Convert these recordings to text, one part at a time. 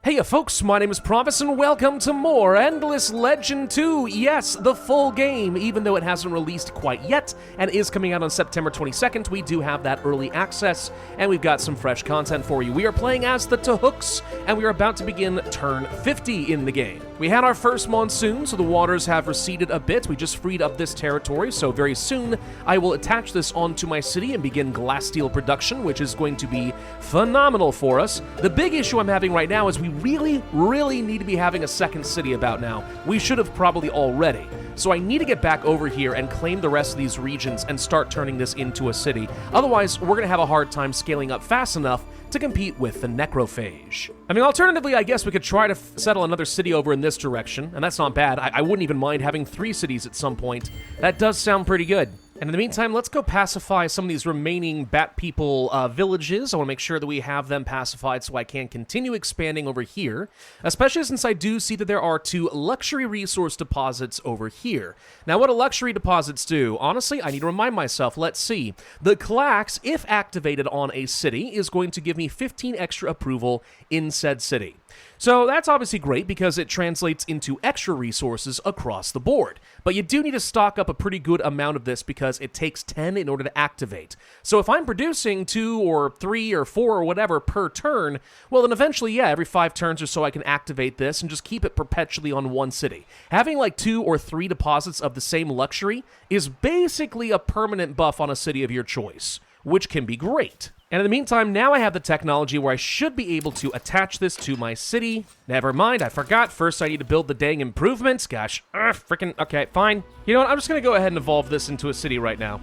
Hey folks, my name is Pravus and welcome to more Endless Legend 2. Yes, the full game, even though it hasn't released quite yet and is coming out on September 22nd, we do have that early access and we've got some fresh content for you. We are playing as the Tahuks and we are about to begin turn 50 in the game. We had our first monsoon, so the waters have receded a bit. We just freed up this territory, so very soon I will attach this onto my city and begin glass steel production, which is going to be phenomenal for us. The big issue I'm having right now is we really need to be having a second city about now. We should have probably already. So I need to get back over here and claim the rest of these regions and start turning this into a city. Otherwise, we're going to have a hard time scaling up fast enough to compete with the Necrophage. I mean, alternatively, I guess we could try to settle another city over in this direction, and that's not bad. I wouldn't even mind having 3 cities at some point. That does sound pretty good. And in the meantime, let's go pacify some of these remaining Bat People villages. I want to make sure that we have them pacified so I can continue expanding over here, especially since I do see that there are 2 luxury resource deposits over here. Now, what do luxury deposits do? Honestly, I need to remind myself. Let's see. The Clax, if activated on a city, is going to give me 15 extra approval in said city. So that's obviously great because it translates into extra resources across the board. But you do need to stock up a pretty good amount of this because it takes 10 in order to activate. So if I'm producing 2 or 3 or 4 or whatever per turn, well then eventually, yeah, every 5 turns or so I can activate this and just keep it perpetually on one city. Having like 2 or 3 deposits of the same luxury is basically a permanent buff on a city of your choice, which can be great. And in the meantime, now I have the technology where I should be able to attach this to my city. Never mind, I forgot. First, I need to build the dang improvements. Gosh, freaking, okay, fine. You know what, I'm just gonna go ahead and evolve this into a city right now.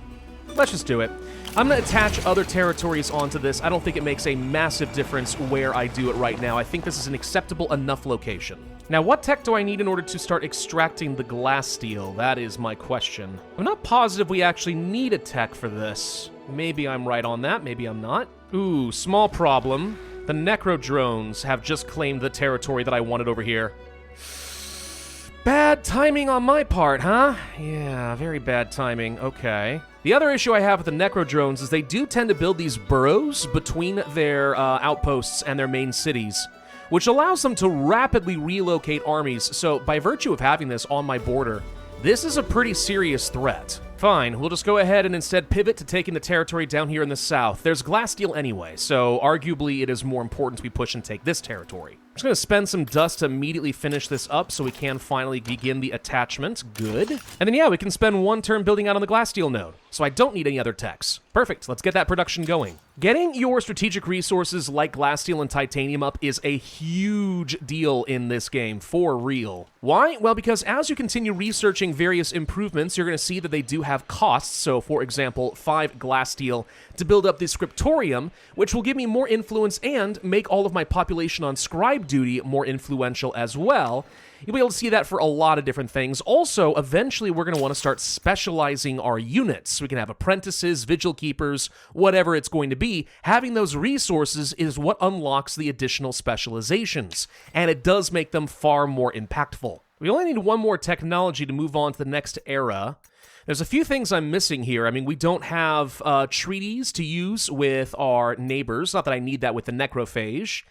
Let's just do it. I'm gonna attach other territories onto this. I don't think it makes a massive difference where I do it right now. I think this is an acceptable enough location. Now, what tech do I need in order to start extracting the glass steel? That is my question. I'm not positive we actually need a tech for this. Maybe I'm right on that, maybe I'm not. Ooh, small problem. The Necro drones have just claimed the territory that I wanted over here. Bad timing on my part, huh? Yeah, very bad timing. Okay. The other issue I have with the Necro drones is they do tend to build these burrows between their outposts and their main cities, which allows them to rapidly relocate armies. So by virtue of having this on my border, this is a pretty serious threat. Fine, we'll just go ahead and instead pivot to taking the territory down here in the south. There's glass steel anyway, so arguably it is more important to be push and take this territory. I'm just going to spend some dust to immediately finish this up so we can finally begin the attachment. Good. And then, yeah, we can spend 1 turn building out on the glass steel node, so I don't need any other techs. Perfect, let's get that production going. Getting your strategic resources like glass steel and titanium up is a huge deal in this game, for real. Why? Well, because as you continue researching various improvements, you're going to see that they do have costs. So, for example, 5 glass steel to build up the scriptorium, which will give me more influence and make all of my population on scribe duty more influential as well. You'll be able to see that for a lot of different things. Also, eventually, we're going to want to start specializing our units. We can have apprentices, vigil keepers, whatever it's going to be. Having those resources is what unlocks the additional specializations, and it does make them far more impactful. We only need 1 more technology to move on to the next era. There's a few things I'm missing here. I mean, we don't have treaties to use with our neighbors. Not that I need that with the Necrophage.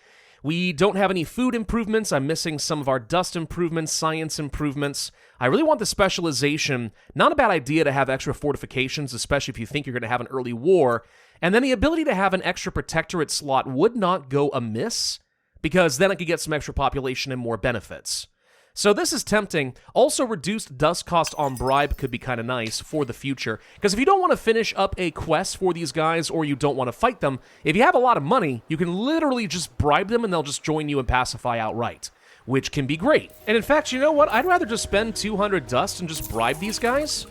We don't have any food improvements. I'm missing some of our dust improvements, science improvements. I really want the specialization. Not a bad idea to have extra fortifications, especially if you think you're going to have an early war. And then the ability to have an extra protectorate slot would not go amiss, because then I could get some extra population and more benefits. So this is tempting. Also, reduced dust cost on bribe could be kind of nice for the future. Because if you don't want to finish up a quest for these guys, or you don't want to fight them, if you have a lot of money, you can literally just bribe them and they'll just join you and pacify outright, which can be great. And in fact, you know what? I'd rather just spend 200 dust and just bribe these guys,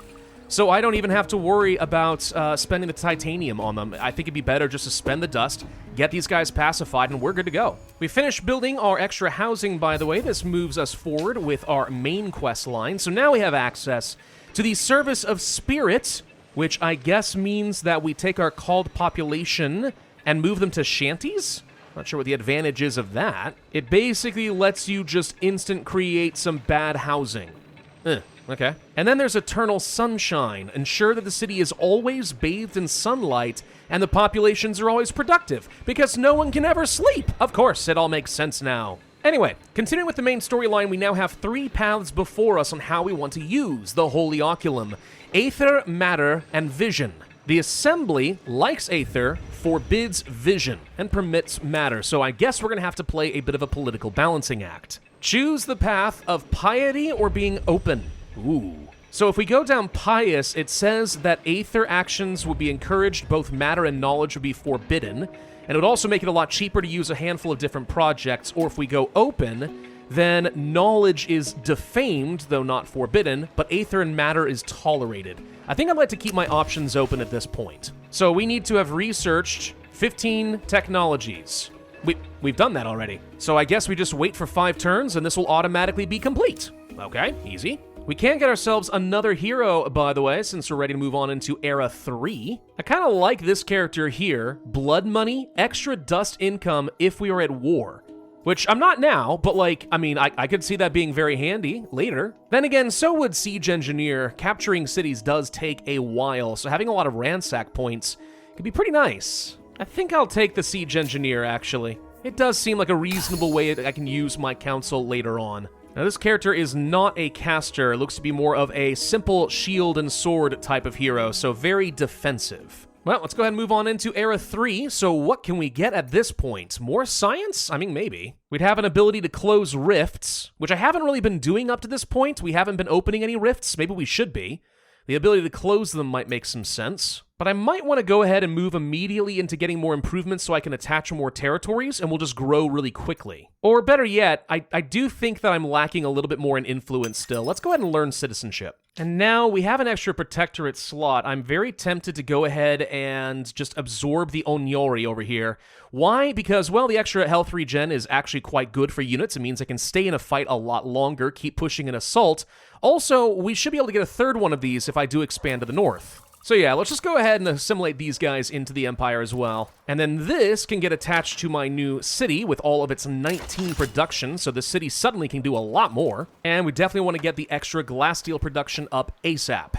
so I don't even have to worry about spending the titanium on them. I think it'd be better just to spend the dust, get these guys pacified, and we're good to go. We finished building our extra housing, by the way. This moves us forward with our main quest line. So now we have access to the Service of Spirit, which I guess means that we take our called population and move them to shanties? Not sure what the advantage is of that. It basically lets you just instant create some bad housing. Okay. And then there's Eternal Sunshine. Ensure that the city is always bathed in sunlight and the populations are always productive, because no one can ever sleep. Of course, it all makes sense now. Anyway, continuing with the main storyline, we now have 3 paths before us on how we want to use the Holy Oculum: Aether, Matter, and Vision. The Assembly likes Aether, forbids Vision, and permits Matter, so I guess we're going to have to play a bit of a political balancing act. Choose the path of piety or being open. Ooh. So if we go down pious, it says that Aether actions would be encouraged, both matter and knowledge would be forbidden, and it would also make it a lot cheaper to use a handful of different projects. Or if we go open, then knowledge is defamed, though not forbidden, but Aether and matter is tolerated. I think I'd like to keep my options open at this point. So we need to have researched 15 technologies. We've done that already. So I guess we just wait for 5 turns and this will automatically be complete. Okay, easy. We can get ourselves another hero, by the way, since we're ready to move on into Era 3. I kind of like this character here. Blood money, extra dust income if we are at war. Which I'm not now, but I could see that being very handy later. Then again, so would Siege Engineer. Capturing cities does take a while, so having a lot of ransack points could be pretty nice. I think I'll take the Siege Engineer, actually. It does seem like a reasonable way that I can use my council later on. Now, this character is not a caster. It looks to be more of a simple shield and sword type of hero, so very defensive. Well, let's go ahead and move on into Era 3. So what can we get at this point? More science? I mean, maybe. We'd have an ability to close rifts, which I haven't really been doing up to this point. We haven't been opening any rifts. Maybe we should be. The ability to close them might make some sense. But I might want to go ahead and move immediately into getting more improvements so I can attach more territories and we'll just grow really quickly. Or better yet, I do think that I'm lacking a little bit more in influence still. Let's go ahead and learn citizenship. And now we have an extra protectorate slot. I'm very tempted to go ahead and just absorb the Onyori over here. Why? Because, well, the extra health regen is actually quite good for units. It means I can stay in a fight a lot longer, keep pushing an assault. Also, we should be able to get a 3rd one of these if I do expand to the north. So yeah, let's just go ahead and assimilate these guys into the Empire as well. And then this can get attached to my new city with all of its 19 production, so the city suddenly can do a lot more. And we definitely want to get the extra glass steel production up ASAP.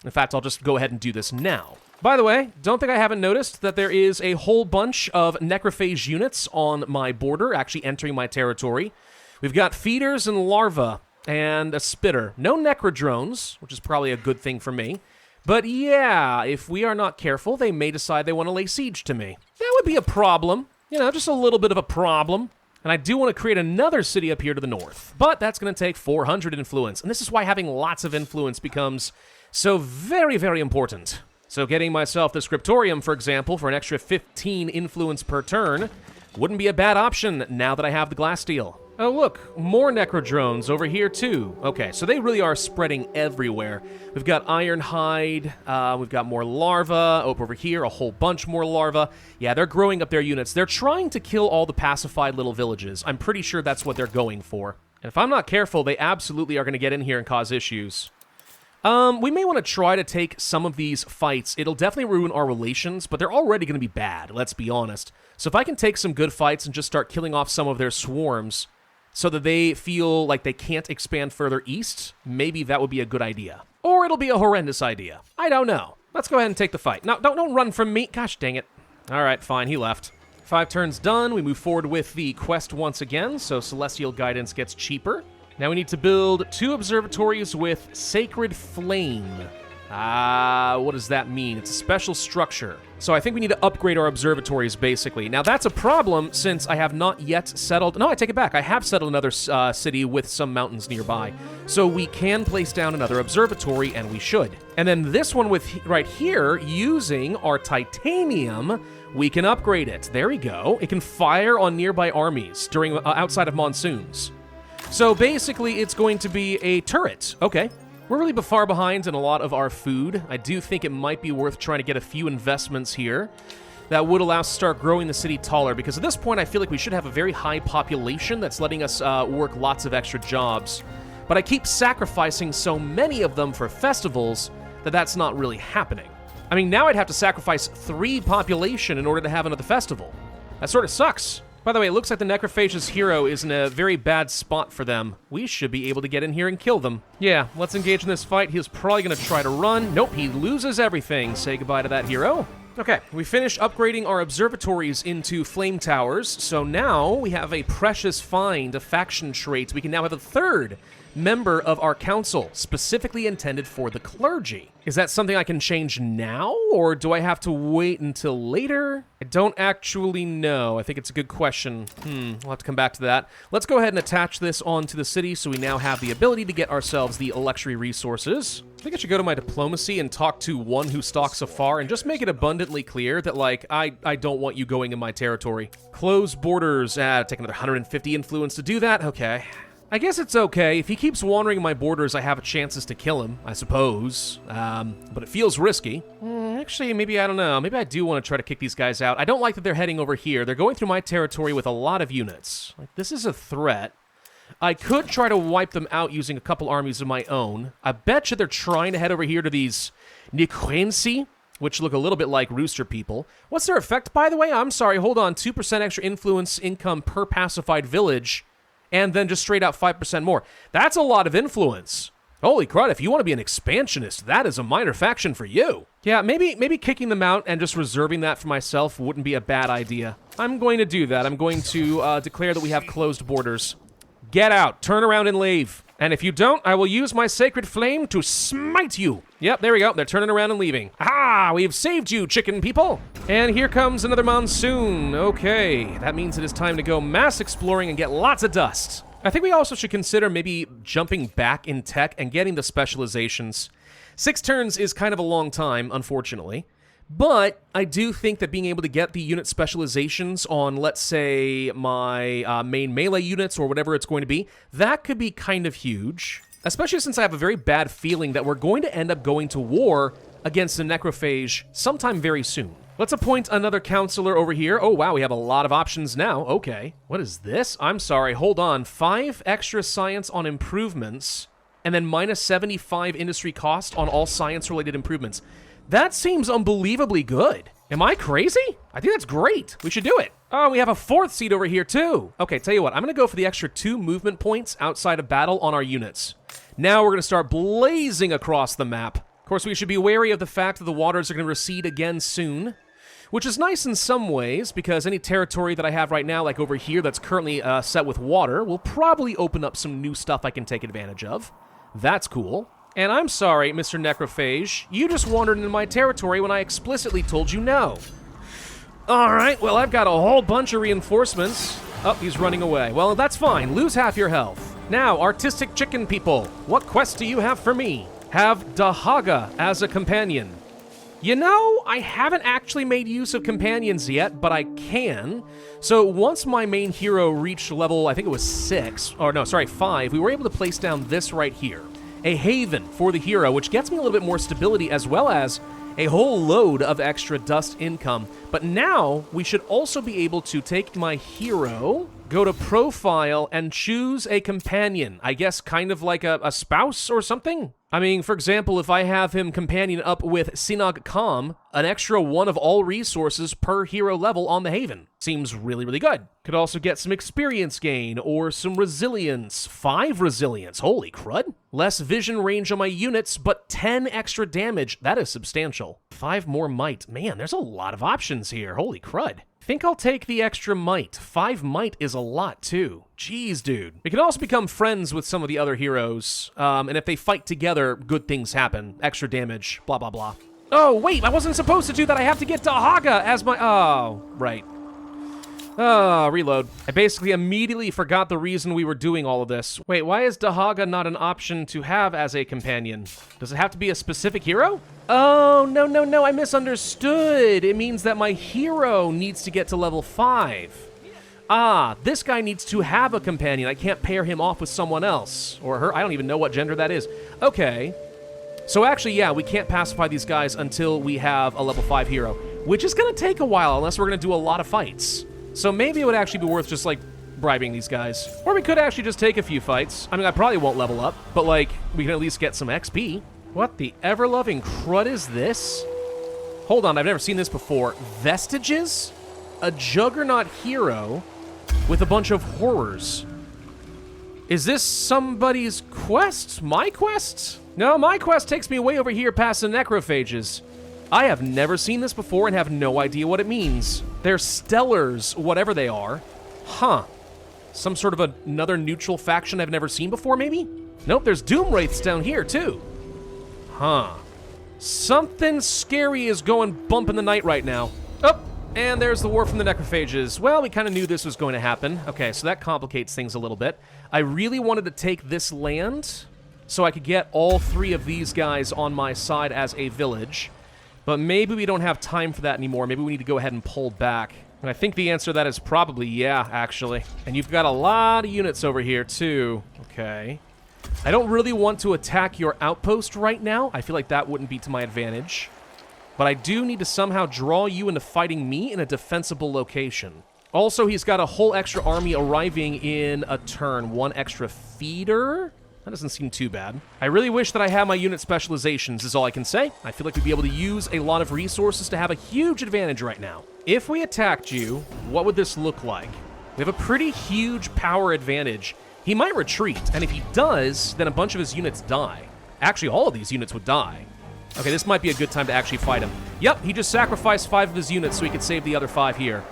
In fact, I'll just go ahead and do this now. By the way, don't think I haven't noticed that there is a whole bunch of necrophage units on my border, actually entering my territory. We've got feeders and larvae and a spitter. No necrodrones, which is probably a good thing for me. But yeah, if we are not careful, they may decide they want to lay siege to me. That would be a problem. You know, just a little bit of a problem. And I do want to create another city up here to the north. But that's going to take 400 influence. And this is why having lots of influence becomes so very, very important. So getting myself the scriptorium, for example, for an extra 15 influence per turn wouldn't be a bad option now that I have the glass steel. Oh look, more necrodrones over here too. Okay, so they really are spreading everywhere. We've got ironhide, we've got more larvae over here, a whole bunch more larvae. Yeah, they're growing up their units. They're trying to kill all the pacified little villages. I'm pretty sure that's what they're going for. And if I'm not careful, they absolutely are going to get in here and cause issues. We may want to try to take some of these fights. It'll definitely ruin our relations, but they're already going to be bad, let's be honest. So if I can take some good fights and just start killing off some of their swarms so that they feel like they can't expand further east, maybe that would be a good idea. Or it'll be a horrendous idea. I don't know. Let's go ahead and take the fight. No, don't run from me. Gosh dang it. All right, fine, he left. 5 turns done. We move forward with the quest once again, so Celestial Guidance gets cheaper. Now we need to build 2 observatories with Sacred Flame. What does that mean? It's a special structure. So I think we need to upgrade our observatories, basically. Now that's a problem since I have not yet settled... No, I take it back. I have settled another city with some mountains nearby. So we can place down another observatory, and we should. And then this one with right here, using our titanium, we can upgrade it. There we go. It can fire on nearby armies during outside of monsoons. So basically, it's going to be a turret. Okay. We're really far behind in a lot of our food. I do think it might be worth trying to get a few investments here that would allow us to start growing the city taller, because at this point I feel like we should have a very high population that's letting us work lots of extra jobs. But I keep sacrificing so many of them for festivals that that's not really happening. I mean, now I'd have to sacrifice 3 population in order to have another festival. That sort of sucks. By the way, it looks like the Necrophages hero is in a very bad spot for them. We should be able to get in here and kill them. Yeah, let's engage in this fight. He's probably going to try to run. Nope, he loses everything. Say goodbye to that hero. Okay, we finished upgrading our observatories into flame towers, so now we have a precious find of faction traits. We can now have a third member of our council, specifically intended for the clergy. Is that something I can change now, or do I have to wait until later? I don't actually know. I think it's a good question. We'll have to come back to that. Let's go ahead and attach this onto the city so we now have the ability to get ourselves the luxury resources. I think I should go to my diplomacy and talk to one who stalks afar and just make it abundantly clear that, like, I don't want you going in my territory. Close borders. Take another 150 influence to do that. Okay. I guess it's okay. If he keeps wandering my borders, I have chances to kill him, I suppose. But it feels risky. Actually, maybe, I don't know. Maybe I do want to try to kick these guys out. I don't like that they're heading over here. They're going through my territory with a lot of units. Like, this is a threat. I could try to wipe them out using a couple armies of my own. I bet you they're trying to head over here to these Necrophages, which look a little bit like rooster people. What's their effect, by the way? I'm sorry, hold on. 2% extra influence income per pacified village, and then just straight out 5% more. That's a lot of influence. Holy crud, if you want to be an expansionist, that is a minor faction for you. Yeah, maybe kicking them out and just reserving that for myself wouldn't be a bad idea. I'm going to do that. I'm going to declare that we have closed borders. Get out, turn around and leave. And if you don't, I will use my sacred flame to smite you. Yep, there we go. They're turning around and leaving. Aha! We've saved you, chicken people. And here comes another monsoon. Okay, that means it is time to go mass exploring and get lots of dust. I think we also should consider maybe jumping back in tech and getting the specializations. 6 turns is kind of a long time, unfortunately. But I do think that being able to get the unit specializations on, let's say, my main melee units or whatever it's going to be, that could be kind of huge. Especially since I have a very bad feeling that we're going to end up going to war against the Necrophage sometime very soon. Let's appoint another counselor over here. Oh, wow, we have a lot of options now. Okay. What is this? I'm sorry, hold on. 5 extra science on improvements, and then minus 75 industry cost on all science-related improvements. That seems unbelievably good. Am I crazy? I think that's great. We should do it. Oh, we have a 4th seat over here too. Okay, tell you what, I'm gonna go for the extra 2 movement points outside of battle on our units. Now we're gonna start blazing across the map. Of course, we should be wary of the fact that the waters are gonna recede again soon, which is nice in some ways because any territory that I have right now, like over here that's currently set with water, will probably open up some new stuff I can take advantage of. That's cool. And I'm sorry, Mr. Necrophage, you just wandered into my territory when I explicitly told you no. Alright, well, I've got a whole bunch of reinforcements. Oh, he's running away. Well, that's fine. Lose half your health. Now, artistic chicken people, what quest do you have for me? Have Dahaga as a companion. You know, I haven't actually made use of companions yet, but I can. So once my main hero reached level, I think it was 6, or no, sorry, 5, we were able to place down this right here. A haven for the hero, which gets me a little bit more stability as well as a whole load of extra dust income. But now we should also be able to take my hero, go to profile, and choose a companion. I guess kind of like a spouse or something? I mean, for example, if I have him companion up with Sinag Kam, an extra 1 of all resources per hero level on the haven. Seems really, really good. Could also get some experience gain or some resilience. 5 resilience, holy crud. Less vision range on my units, but 10 extra damage. That is substantial. 5 more might. Man, there's a lot of options here, holy crud. Think I'll take the extra might. 5 might is a lot, too. Jeez, dude. We can also become friends with some of the other heroes, and if they fight together, good things happen. Extra damage, blah, blah, blah. Oh, wait, I wasn't supposed to do that. I have to get Dahaga as my... Oh, right. Reload. I basically immediately forgot the reason we were doing all of this. Wait, why is Dahaga not an option to have as a companion? Does it have to be a specific hero? Oh, no, I misunderstood. It means that my hero needs to get to level 5. Ah, this guy needs to have a companion. I can't pair him off with someone else. Or her. I don't even know what gender that is. Okay. So actually, yeah, we can't pacify these guys until we have a level 5 hero, which is going to take a while unless we're going to do a lot of fights. So maybe it would actually be worth just, like, bribing these guys. Or we could actually just take a few fights. I mean, I probably won't level up, but, like, we can at least get some XP. What the ever-loving crud is this? Hold on, I've never seen this before. Vestiges? A juggernaut hero with a bunch of horrors. Is this somebody's quest? My quest? No, my quest takes me way over here past the Necrophages. I have never seen this before and have no idea what it means. They're Stellars, whatever they are. Huh. Some sort of another neutral faction I've never seen before, maybe? Nope, there's Doom Wraiths down here, too. Huh. Something scary is going bump in the night right now. Oh, and there's the war from the Necrophages. Well, we kind of knew this was going to happen. Okay, so that complicates things a little bit. I really wanted to take this land so I could get all 3 of these guys on my side as a village. But maybe we don't have time for that anymore. Maybe we need to go ahead and pull back. And I think the answer to that is probably yeah, actually. And you've got a lot of units over here, too. Okay. I don't really want to attack your outpost right now. I feel like that wouldn't be to my advantage. But I do need to somehow draw you into fighting me in a defensible location. Also, he's got a whole extra army arriving in a turn. 1 extra feeder? That doesn't seem too bad. I really wish that I had my unit specializations, is all I can say. I feel like we'd be able to use a lot of resources to have a huge advantage right now. If we attacked you, what would this look like? We have a pretty huge power advantage. He might retreat, and if he does, then a bunch of his units die. Actually, all of these units would die. Okay, this might be a good time to actually fight him. Yep, he just sacrificed 5 of his units so he could save the other 5 here.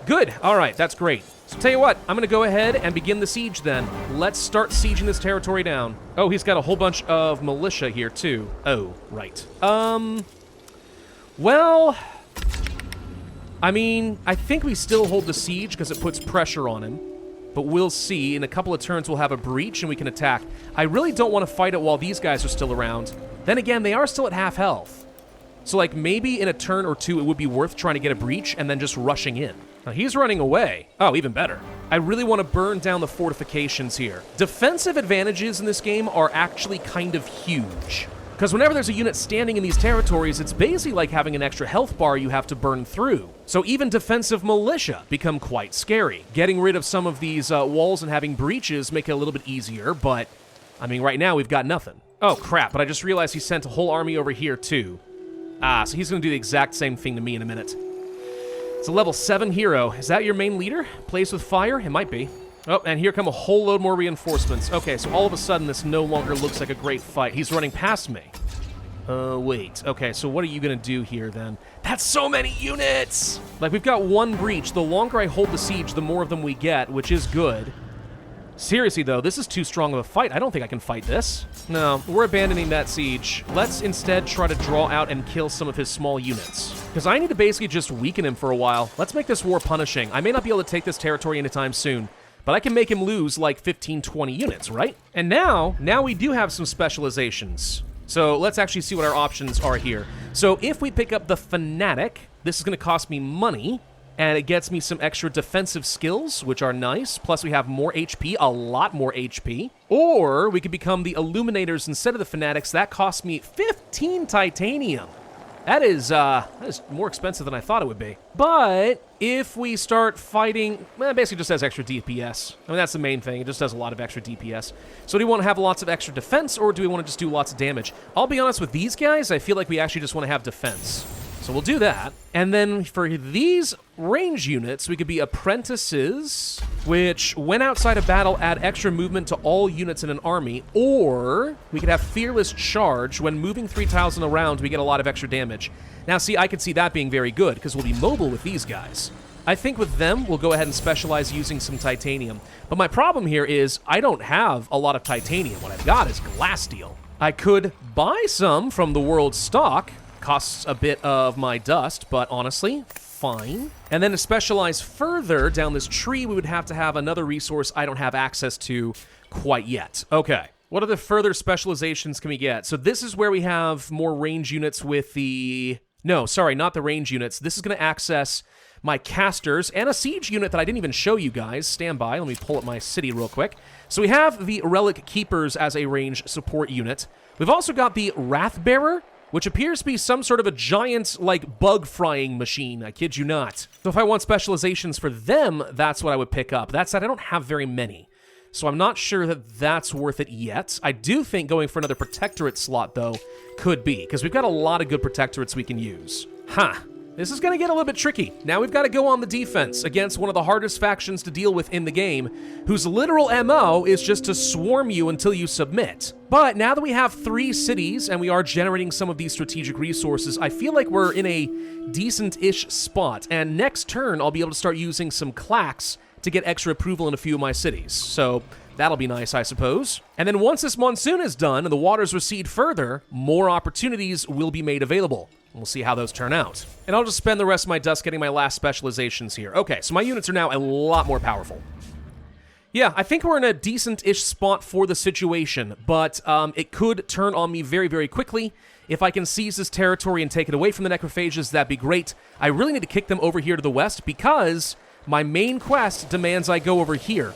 Good. All right, that's great. So tell you what, I'm going to go ahead and begin the siege then. Let's start sieging this territory down. Oh, he's got a whole bunch of militia here too. Oh, right. Well, I mean, I think we still hold the siege because it puts pressure on him. But we'll see. In a couple of turns, we'll have a breach and we can attack. I really don't want to fight it while these guys are still around. Then again, they are still at half health. So, like, maybe in a turn or 2, it would be worth trying to get a breach and then just rushing in. Now, he's running away. Oh, even better. I really want to burn down the fortifications here. Defensive advantages in this game are actually kind of huge. Because whenever there's a unit standing in these territories, it's basically like having an extra health bar you have to burn through. So even defensive militia become quite scary. Getting rid of some of these walls and having breaches make it a little bit easier, but, I mean, right now we've got nothing. Oh, crap, but I just realized he sent a whole army over here, too. Ah, so he's going to do the exact same thing to me in a minute. It's a level 7 hero. Is that your main leader? Plays with fire? It might be. Oh, and here come a whole load more reinforcements. Okay, so all of a sudden this no longer looks like a great fight. He's running past me. Wait. Okay, so what are you going to do here then? That's so many units! Like, we've got 1 breach. The longer I hold the siege, the more of them we get, which is good. Seriously, though, this is too strong of a fight. I don't think I can fight this. No, we're abandoning that siege. Let's instead try to draw out and kill some of his small units. Because I need to basically just weaken him for a while. Let's make this war punishing. I may not be able to take this territory anytime soon, but I can make him lose like 15, 20 units, right? And now we do have some specializations. So let's actually see what our options are here. So if we pick up the Fanatic, this is going to cost me money. And it gets me some extra defensive skills, which are nice. Plus, we have more HP, a lot more HP. Or we could become the Illuminators instead of the Fanatics. That costs me 15 titanium. That is more expensive than I thought it would be. But if we start fighting, well, it basically just has extra DPS. I mean, that's the main thing. It just does a lot of extra DPS. So do we want to have lots of extra defense, or do we want to just do lots of damage? I'll be honest with these guys, I feel like we actually just want to have defense. So we'll do that. And then for these range units, we could be apprentices, which when outside of battle add extra movement to all units in an army, or we could have fearless charge. When moving 3 tiles around, we get a lot of extra damage. Now see, I could see that being very good because we'll be mobile with these guys. I think with them, we'll go ahead and specialize using some titanium. But my problem here is I don't have a lot of titanium. What I've got is glass steel. I could buy some from the world stock. Costs a bit of my dust, but honestly, fine. And then to specialize further down this tree, we would have to have another resource I don't have access to quite yet. Okay, what other further specializations can we get? So this is where we have more range units with the... No, sorry, not the range units. This is going to access my casters and a siege unit that I didn't even show you guys. Stand by, let me pull up my city real quick. So we have the Relic Keepers as a range support unit. We've also got the Wrathbearer, which appears to be some sort of a giant, like, bug-frying machine. I kid you not. So if I want specializations for them, that's what I would pick up. That said, I don't have very many. So I'm not sure that that's worth it yet. I do think going for another Protectorate slot, though, could be, because we've got a lot of good Protectorates we can use. Huh. This is going to get a little bit tricky. Now we've got to go on the defense against one of the hardest factions to deal with in the game, whose literal MO is just to swarm you until you submit. But now that we have 3 cities and we are generating some of these strategic resources, I feel like we're in a decent-ish spot. And next turn, I'll be able to start using some clacks to get extra approval in a few of my cities. So that'll be nice, I suppose. And then once this monsoon is done and the waters recede further, more opportunities will be made available. We'll see how those turn out. And I'll just spend the rest of my dust getting my last specializations here. Okay, so my units are now a lot more powerful. Yeah, I think we're in a decent-ish spot for the situation, but it could turn on me very, very quickly. If I can seize this territory and take it away from the Necrophages, that'd be great. I really need to kick them over here to the west because my main quest demands I go over here,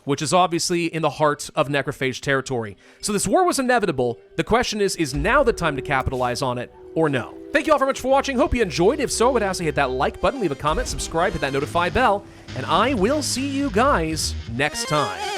which is obviously in the heart of Necrophage territory. So this war was inevitable. The question is now the time to capitalize on it, or no? Thank you all very much for watching. Hope you enjoyed. If so, I would ask you to hit that like button, leave a comment, subscribe, hit that notify bell, and I will see you guys next time.